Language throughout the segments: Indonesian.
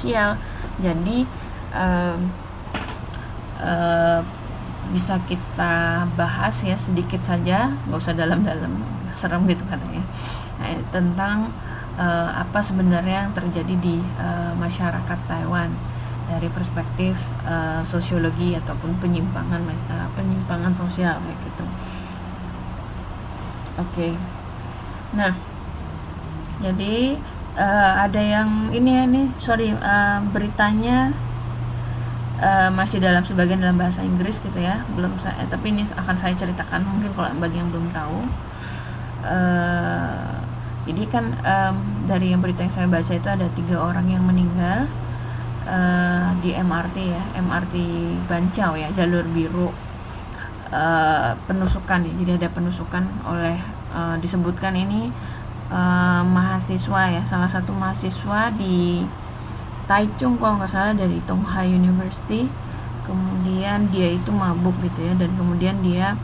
sosial. Jadi bisa kita bahas ya sedikit saja, nggak usah dalam-dalam, serem gitu katanya. Nah, tentang apa sebenarnya yang terjadi di masyarakat Taiwan dari perspektif sosiologi ataupun penyimpangan sosial kayak gitu. Oke. Nah, jadi ada yang ini ya nih, beritanya masih sebagian dalam bahasa Inggris gitu ya, tapi ini akan saya ceritakan mungkin kalau bagi yang belum tahu. Jadi kan dari yang berita yang saya baca itu ada 3 orang yang meninggal di MRT ya, MRT Bancao ya, jalur biru, penusukan ya. Jadi ada penusukan oleh disebutkan ini mahasiswa ya, salah satu mahasiswa di Taichung kalau nggak salah, dari Tonghai University. Kemudian dia itu mabuk gitu ya, dan kemudian dia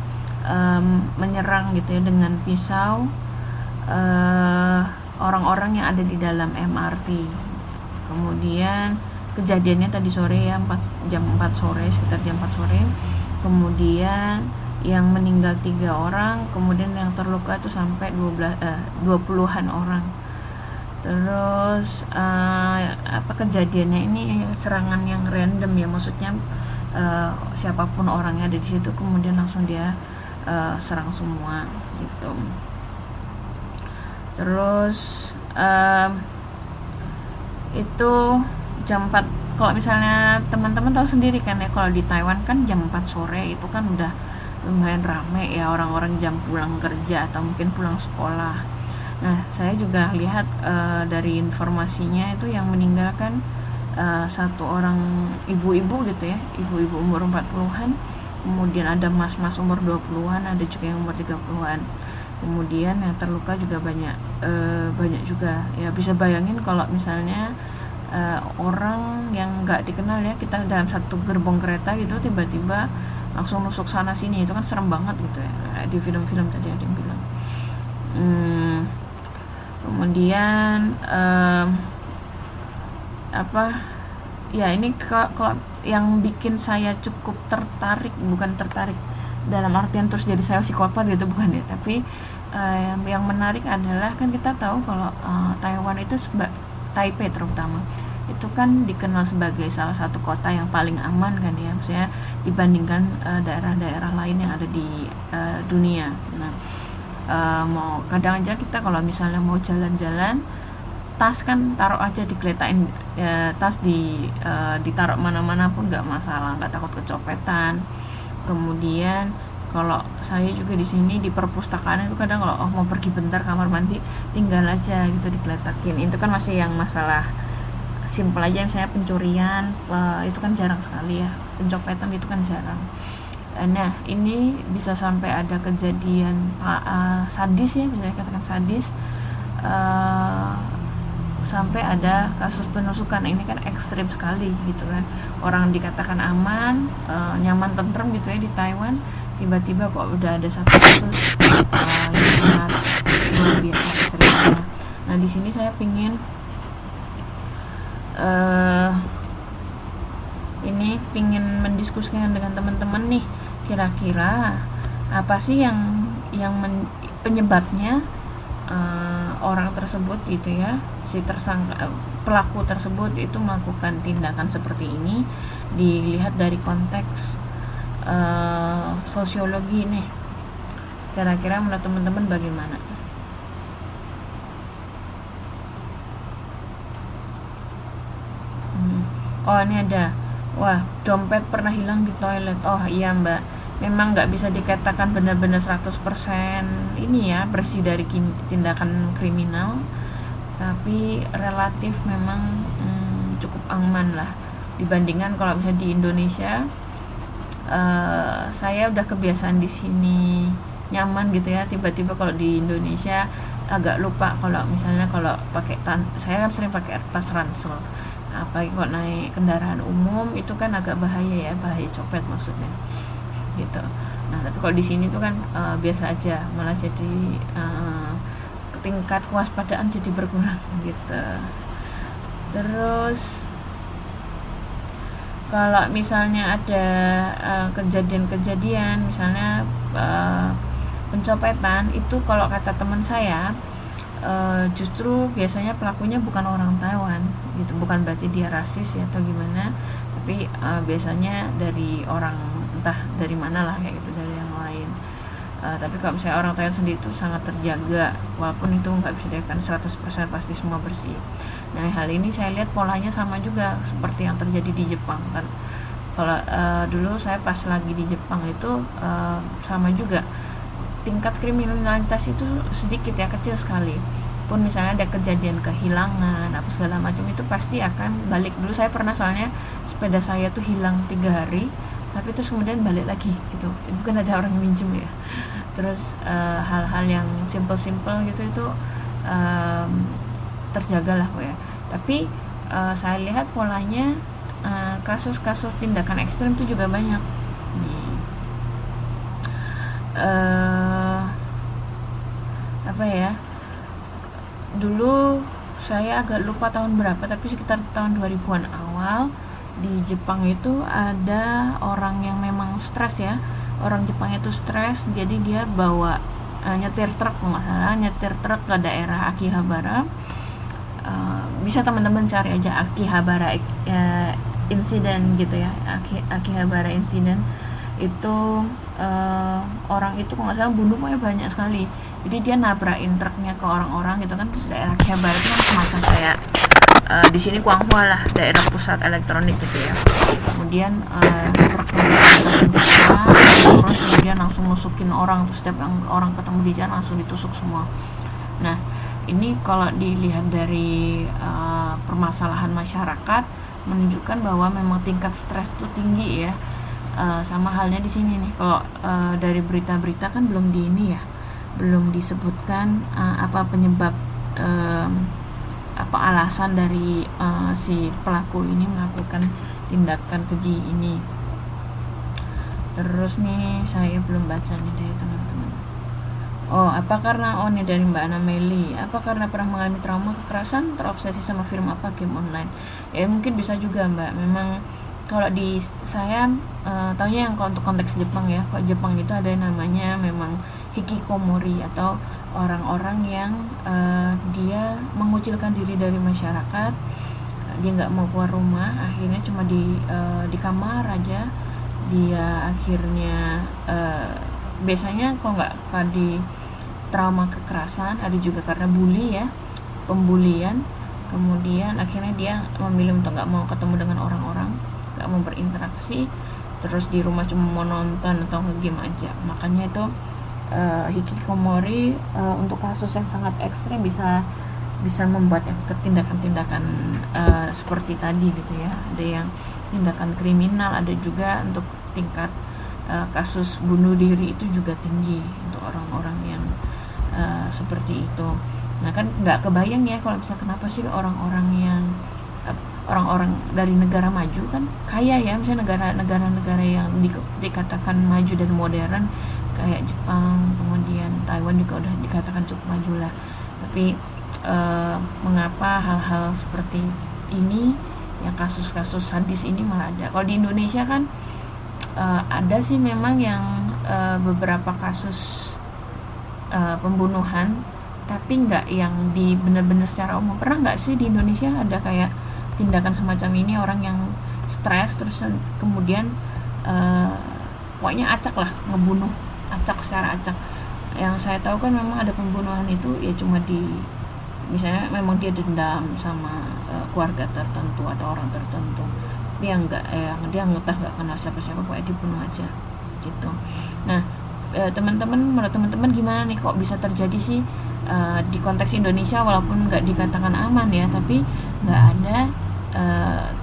menyerang gitu ya dengan pisau orang-orang yang ada di dalam MRT. Kemudian kejadiannya tadi sore ya, jam 4 sore, sekitar jam 4 sore. Kemudian yang meninggal 3 orang, kemudian yang terluka itu sampai 20-an orang. Terus kejadiannya ini serangan yang random ya, maksudnya siapapun orangnya ada di situ, kemudian langsung dia serang semua gitu. Terus itu jam 4, kalau misalnya teman-teman tahu sendiri kan ya, kalau di Taiwan kan jam 4 sore itu kan udah lumayan rame ya, orang-orang jam pulang kerja atau mungkin pulang sekolah. Nah, saya juga lihat dari informasinya itu yang meninggal kan satu orang ibu-ibu gitu ya, ibu-ibu umur 40-an, kemudian ada mas-mas umur 20-an, ada juga yang umur 30-an. Kemudian yang terluka juga banyak juga ya. Bisa bayangin kalau misalnya orang yang nggak dikenal ya, kita dalam satu gerbong kereta gitu tiba-tiba langsung nusuk sana sini, itu kan serem banget gitu ya, di film-film tadi ada yang bilang. Kemudian ini kalau yang bikin saya cukup tertarik, bukan tertarik dalam artian terus jadi saya psikopat gitu, bukan ya, tapi yang menarik adalah kan kita tahu kalau Taiwan itu Taipei terutama itu kan dikenal sebagai salah satu kota yang paling aman kan ya, maksudnya dibandingkan daerah-daerah lain yang ada di dunia. Nah, mau kadang aja kita kalau misalnya mau jalan-jalan, tas kan taruh aja digeletain ya, tas ditaruh mana-mana pun nggak masalah, nggak takut kecopetan. Kemudian kalau saya juga di sini di perpustakaan itu kadang kalau mau pergi bentar kamar mandi, tinggal aja gitu digeletakin. Itu kan masih yang masalah simpel aja, misalnya pencurian itu kan jarang sekali ya, pencopetan itu kan jarang. Nah, ini bisa sampai ada kejadian sadis ya, bisa dikatakan sadis, sampai ada kasus penusukan. Ini kan ekstrim sekali gitu kan, orang dikatakan aman, nyaman, tentrem gitu ya di Taiwan, tiba-tiba kok udah ada satu kasus yang sangat luar biasa ekstrimnya. Nah, di sini saya pingin mendiskusikan dengan teman-teman nih, kira-kira apa sih yang penyebabnya orang tersebut gitu ya, si pelaku tersebut itu melakukan tindakan seperti ini, dilihat dari konteks sosiologi nih. Kira-kira menurut teman-teman bagaimana? Oh, ini ada, wah, dompet pernah hilang di toilet. Oh iya mbak, memang nggak bisa dikatakan benar-benar 100% ini ya, bersih dari tindakan kriminal, tapi relatif memang cukup aman lah dibandingkan kalau misalnya di Indonesia. Saya udah kebiasaan di sini nyaman gitu ya, tiba-tiba kalau di Indonesia agak lupa kalau misalnya kalau pakai saya kan sering pakai tas ransel, apalagi kalau naik kendaraan umum itu kan agak bahaya ya, bahaya copet maksudnya gitu. Nah, tapi kalau di sini tuh kan biasa aja, malah jadi tingkat kewaspadaan jadi berkurang gitu. Terus Kalau misalnya ada kejadian-kejadian misalnya pencopetan itu, kalau kata teman saya, justru biasanya pelakunya bukan orang Taiwan gitu, bukan berarti dia rasis ya atau gimana, tapi biasanya dari orang entah dari mana lah kayak gitu, dari yang lain. Tapi kalau misalnya orang Thailand sendiri itu sangat terjaga, walaupun itu nggak bisa dikatakan 100% pasti semua bersih. Nah, hal ini saya lihat polanya sama juga seperti yang terjadi di Jepang kan. Kalau dulu saya pas lagi di Jepang itu sama juga, tingkat kriminalitas itu sedikit ya, kecil sekali. Pun misalnya ada kejadian kehilangan apa segala macam, itu pasti akan balik. Dulu saya pernah soalnya sepeda saya tuh hilang 3 hari, tapi terus kemudian balik lagi gitu, itu kan ada orang yang minjem ya. Terus hal-hal yang simple-simple gitu itu terjaga lah ya. Tapi saya lihat polanya kasus-kasus tindakan ekstrem itu juga banyak nih. Apa ya, dulu saya agak lupa tahun berapa, tapi sekitar tahun 2000-an awal di Jepang itu ada orang yang memang stres ya. Orang Jepang itu stres, jadi dia bawa nyetir truk, nggak salah nyetir truk ke daerah Akihabara. Bisa teman-teman cari aja Akihabara insiden gitu ya, Akihabara insiden itu. Orang itu kalau nggak salah bunuhnya banyak sekali. Jadi dia nabrakin truknya ke orang-orang gitu kan. Daerah Akihabara itu kan semacam kayak di sini Guangzhou lah, daerah pusat elektronik gitu ya. Kemudian truknya terus kemudian langsung nusukin orang, terus setiap orang ketemu di jalan langsung ditusuk semua. Nah, ini kalau dilihat dari permasalahan masyarakat menunjukkan bahwa memang tingkat stres itu tinggi ya. Sama halnya di sini nih, kalau dari berita-berita kan belum di ini ya, belum disebutkan apa penyebab apa alasan dari si pelaku ini melakukan tindakan keji ini. Terus nih saya belum baca nih dari teman-teman. Apa karena ini dari Mbak Ana Meli, apa karena pernah mengalami trauma kekerasan, terobsesi sama film apa, game online? Ya mungkin bisa juga Mbak. Memang kalau di saya tahunya yang untuk konteks Jepang ya, kalau Jepang itu ada yang namanya memang hikikomori, atau orang-orang yang dia mengucilkan diri dari masyarakat. Dia nggak mau keluar rumah, akhirnya cuma di kamar aja. Dia akhirnya biasanya kalau nggak di trauma kekerasan, ada juga karena bully ya, pembulian. Kemudian akhirnya dia memilih untuk nggak mau ketemu dengan orang-orang, nggak mau berinteraksi, terus di rumah cuma mau nonton atau nge-game aja. Makanya itu hikikomori untuk kasus yang sangat ekstrim bisa membuat tindakan-tindakan seperti tadi gitu ya. Ada yang tindakan kriminal, ada juga untuk tingkat kasus bunuh diri itu juga tinggi untuk orang-orang yang seperti itu. Nah kan nggak kebayang ya kalau misalnya kenapa sih orang-orang dari negara maju kan kaya ya, misalnya negara-negara yang dikatakan maju dan modern kayak Jepang, kemudian Taiwan juga udah dikatakan cukup maju lah, tapi mengapa hal-hal seperti ini, yang kasus-kasus sadis ini malah ada. Kalau di Indonesia kan ada sih memang yang beberapa kasus pembunuhan, tapi nggak yang di benar-benar secara umum. Pernah nggak sih di Indonesia ada kayak tindakan semacam ini, orang yang stres terus kemudian pokoknya acak lah, ngebunuh acak secara acak. Yang saya tahu kan memang ada pembunuhan itu ya cuma misalnya memang dia dendam sama keluarga tertentu atau orang tertentu, dia nggak kenal siapa-siapa, pokoknya dibunuh aja gitu. Nah menurut teman-teman gimana nih, kok bisa terjadi sih di konteks Indonesia, walaupun nggak dikatakan aman ya, tapi nggak ada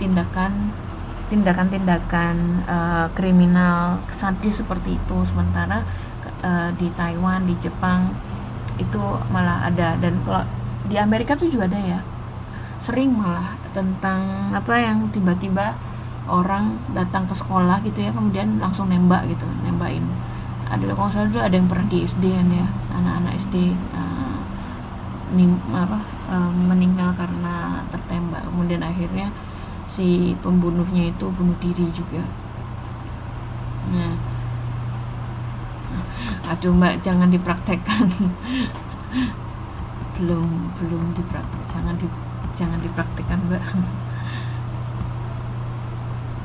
tindakan kriminal sadis seperti itu, sementara di Taiwan, di Jepang itu malah ada. Dan kalau di Amerika tuh juga ada ya, sering malah tentang apa yang tiba-tiba orang datang ke sekolah gitu ya, kemudian langsung nembakin. Ada kalau salah dulu ada yang pernah di SD ya, anak-anak SD meninggal karena tertembak. Kemudian akhirnya si pembunuhnya itu bunuh diri juga. Nah, aduh mbak, jangan dipraktekkan. belum belum dipraktek, jangan dipraktekkan mbak.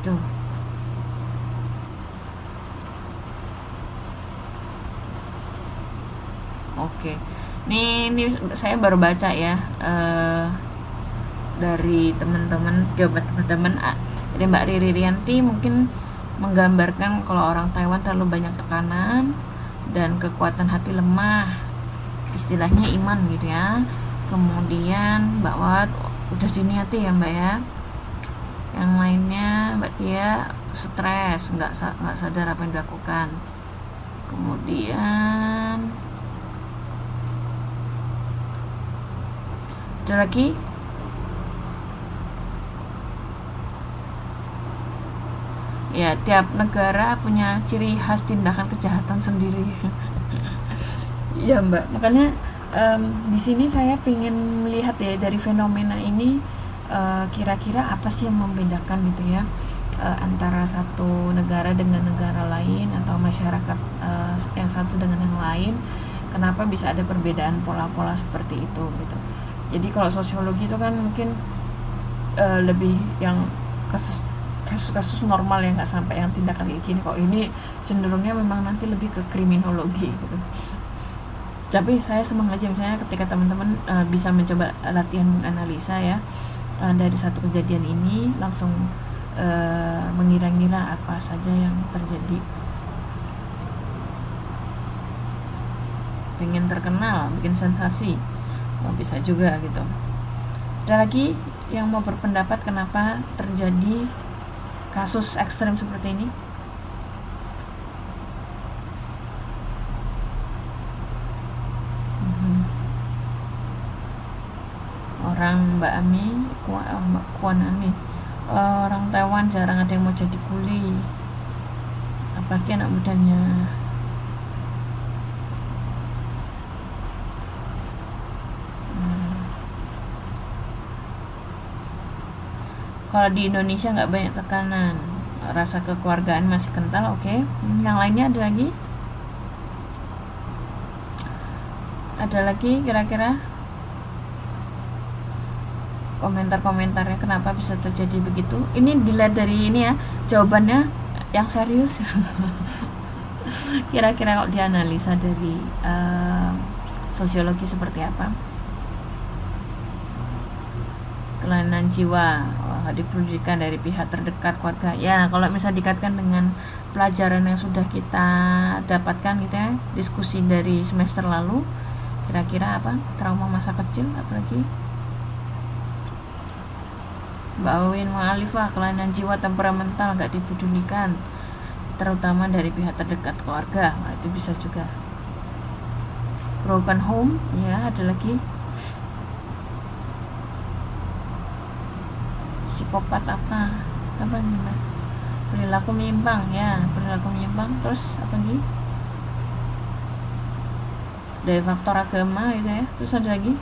Tuh. Oke. Ini saya baru baca ya, dari teman-teman, jawaban teman-teman. Dari Mbak Riri Rianti mungkin menggambarkan kalau orang Taiwan terlalu banyak tekanan dan kekuatan hati lemah, istilahnya iman gitu ya. Kemudian Mbak Wat udah diniati ya Mbak ya. Yang lainnya Mbak Tia stres, nggak sadar apa yang dilakukan. Kemudian ada lagi, ya tiap negara punya ciri khas tindakan kejahatan sendiri. Ya mbak, makanya di sini saya ingin melihat ya dari fenomena ini, kira-kira apa sih yang membedakan gitu ya, antara satu negara dengan negara lain atau masyarakat yang satu dengan yang lain, kenapa bisa ada perbedaan pola-pola seperti itu gitu. Jadi kalau sosiologi itu kan mungkin lebih yang kasus-kasus normal ya, nggak sampai yang tindakan kayak gini. Kok ini cenderungnya memang nanti lebih ke kriminologi gitu. Tapi saya senang aja misalnya ketika teman-teman bisa mencoba latihan menganalisa ya, dari satu kejadian ini langsung mengira-ngira apa saja yang terjadi. Pengen terkenal, bikin sensasi, bisa juga gitu. Ada lagi yang mau berpendapat kenapa terjadi kasus ekstrem seperti ini? Orang Mbak Ami, Mbak Kuan Ami, orang Taiwan jarang ada yang mau jadi kuli, apalagi anak mudanya. Kalau di Indonesia nggak banyak tekanan, rasa kekeluargaan masih kental. Oke. Yang lainnya ada lagi kira-kira komentar-komentarnya kenapa bisa terjadi begitu. Ini dilihat dari ini ya, jawabannya yang serius. Kira-kira kalau dianalisa dari sosiologi seperti apa? Kelainan jiwa diperlukan dari pihak terdekat keluarga. Ya, kalau misalnya dikaitkan dengan pelajaran yang sudah kita dapatkan gitu ya, diskusi dari semester lalu, kira-kira apa? Trauma masa kecil, apalagi Mbak Awin Ma'alifah, kelainan jiwa temperamental gak dipedulikan, terutama dari pihak terdekat keluarga. Nah, itu bisa juga. Broken home, ya ada lagi. Psikopat apa nih mbak? Perilaku menyimpang ya, perilaku menyimpang. Terus apa lagi? Dari faktor agama gitu ya. Terus ada lagi.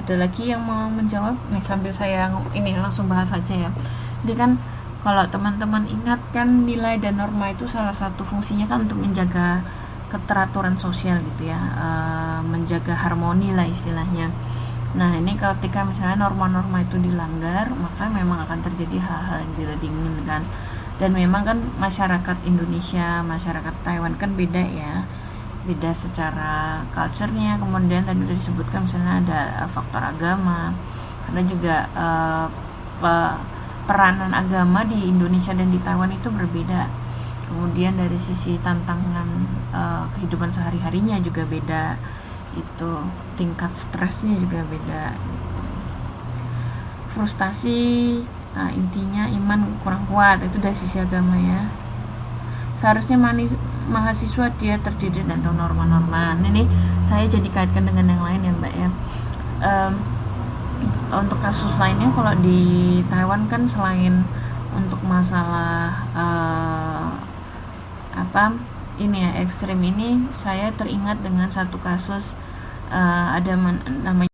Ada lagi yang mau menjawab nih sambil saya ini langsung bahas aja ya. Jadi kan kalau teman-teman ingat kan, nilai dan norma itu salah satu fungsinya kan untuk menjaga keteraturan sosial gitu ya, menjaga harmoni lah istilahnya. Nah ini ketika misalnya norma-norma itu dilanggar, maka memang akan terjadi hal-hal yang tidak diinginkan. Dan memang kan masyarakat Indonesia, masyarakat Taiwan kan beda ya, beda secara culture-nya. Kemudian tadi sudah disebutkan misalnya ada faktor agama, karena juga peranan agama di Indonesia dan di Taiwan itu berbeda. Kemudian dari sisi tantangan kehidupan sehari-harinya juga beda, itu tingkat stresnya juga beda. Frustasi, nah intinya iman kurang kuat, itu dari sisi agama ya. Seharusnya mahasiswa dia terdidik dan tahu norma-norma. Ini saya jadi kaitkan dengan yang lain ya mbak ya. Untuk kasus lainnya kalau di Taiwan kan selain untuk masalah ini ya ekstrim ini, saya teringat dengan satu kasus, ada namanya